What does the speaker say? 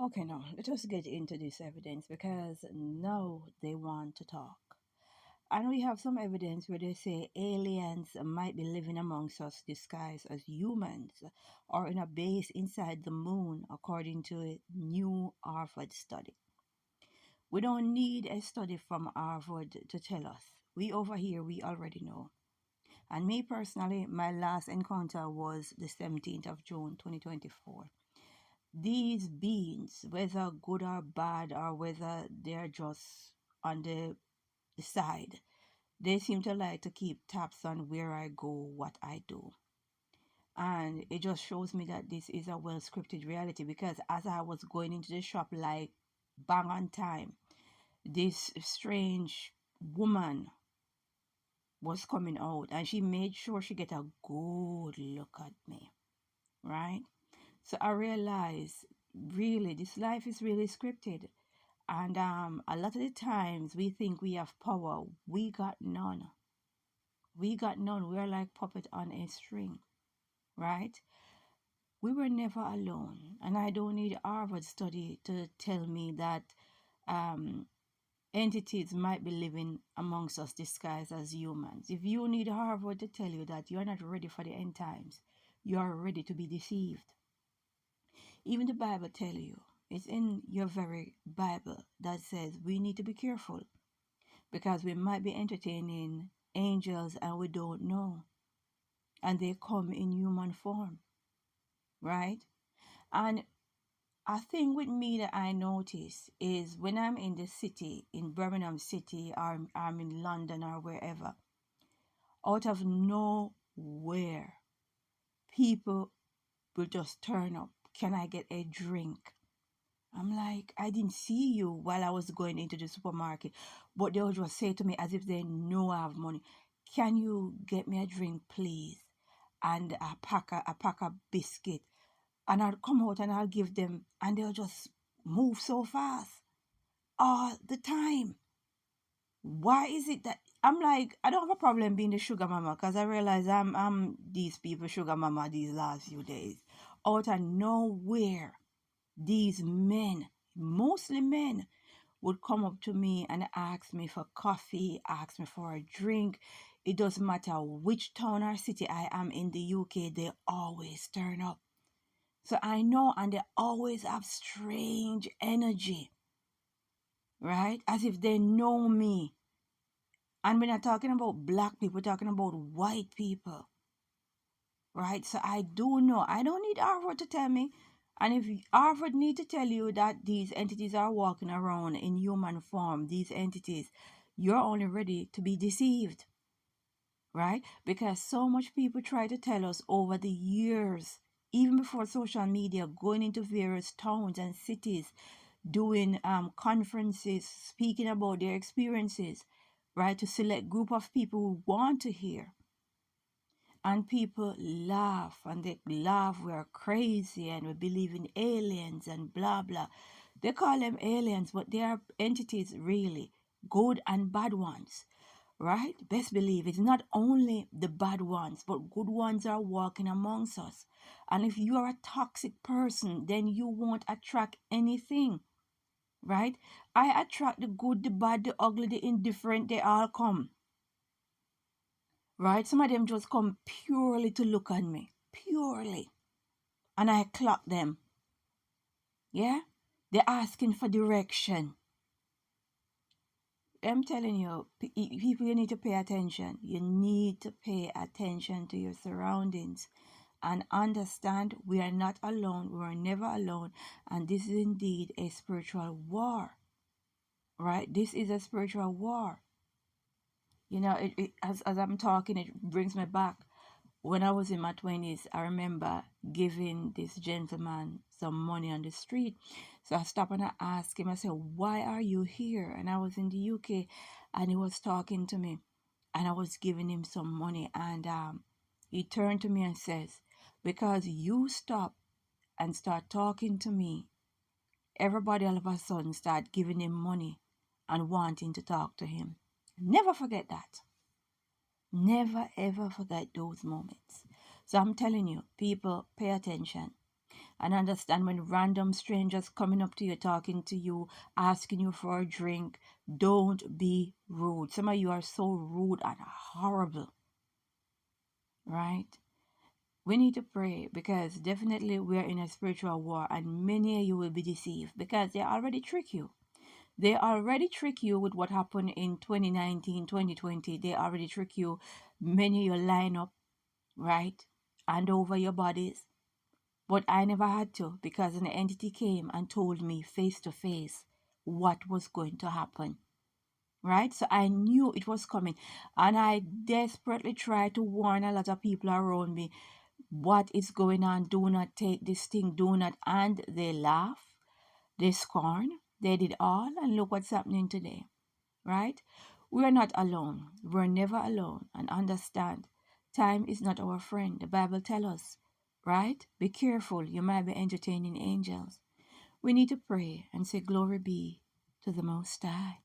Okay, now let us get into this evidence because now they want to talk. And we have some evidence where they say aliens might be living amongst us disguised as humans or in a base inside the moon, according to a new Harvard study. We don't need a study from Harvard to tell us. We over here, we already know. And me personally, my last encounter was the 17th of June 2024. These beings, whether good or bad, or whether they're just on the side, they seem to like to keep tabs on where I go, what I do. And it just shows me that this is a well scripted reality because as I was going into the shop, like bang on time, this strange woman was coming out and she made sure she get a good look at me, right? So I realized really this life is really scripted. And a lot of the times we think we have power. We got none. We got none. We're like puppet on a string, right? We were never alone. And I don't need Harvard study to tell me that um, entities might be living amongst us disguised as humans. If you need Harvard to tell you that you're not ready for the end times, you are ready to be deceived. Even the Bible tell you, it's in your very Bible that says we need to be careful because we might be entertaining angels and we don't know. And they come in human form, right? And a thing with me that I notice is when I'm in the city, in Birmingham City, or I'm in London or wherever, out of nowhere, people will just turn up. Can I get a drink? I'm like, I didn't see you while I was going into the supermarket, but they would just say to me as if they know I have money, can you get me a drink, please? And a pack of biscuit. And I'll come out and I'll give them, and they'll just move so fast all the time. Why is it that I'm like, I don't have a problem being the sugar mama because I realize I'm these people sugar mama these last few days. Out of nowhere, these men, mostly men, would come up to me and ask me for coffee, ask me for a drink. It doesn't matter which town or city I am in the UK, they always turn up. So I know, and they always have strange energy, right? As if they know me. And we're not talking about black people, we're talking about white people, right? So I do know. I don't need Harvard to tell me. And if Harvard need to tell you that these entities are walking around in human form, these entities, you're only ready to be deceived, right? Because so much people try to tell us over the years, even before social media, going into various towns and cities, doing conferences, speaking about their experiences, right? To select group of people who want to hear. And people laugh and they laugh, we're crazy and we believe in aliens and blah blah. They call them aliens, but they are entities really, good and bad ones, right? Best believe it's not only the bad ones, but good ones are walking amongst us. And if you are a toxic person, then you won't attract anything, right? I attract the good, the bad, the ugly, the indifferent, they all come, right? Some of them just come purely to look at me, purely. And I clock them, yeah? They're asking for direction. I'm telling you, people, you need to pay attention. You need to pay attention to your surroundings and understand we are not alone. We are never alone. And this is indeed a spiritual war, right? This is a spiritual war. You know, as I'm talking, it brings me back. When I was in my 20s, I remember giving this gentleman some money on the street. So I stopped and I asked him, I said, why are you here? And I was in the UK and he was talking to me and I was giving him some money. And he turned to me and says, because you stop and start talking to me, everybody all of a sudden start giving him money and wanting to talk to him. Never forget that. Never ever forget those moments. So I'm telling you, people, pay attention. And understand when random strangers coming up to you, talking to you, asking you for a drink, don't be rude. Some of you are so rude and horrible, right? We need to pray because definitely we are in a spiritual war and many of you will be deceived because they already trick you. They already trick you with what happened in 2019, 2020. They already trick you. Many of you line up, right? Hand over your bodies. But I never had to because an entity came and told me face to face what was going to happen. Right? So I knew it was coming. And I desperately tried to warn a lot of people around me what is going on. Do not take this thing. Do not. And they laugh. They scorn. They did all. And look what's happening today. Right? We're not alone. We're never alone. And understand, time is not our friend. The Bible tells us, right? Be careful. You might be entertaining angels. We need to pray and say, Glory be to the Most High.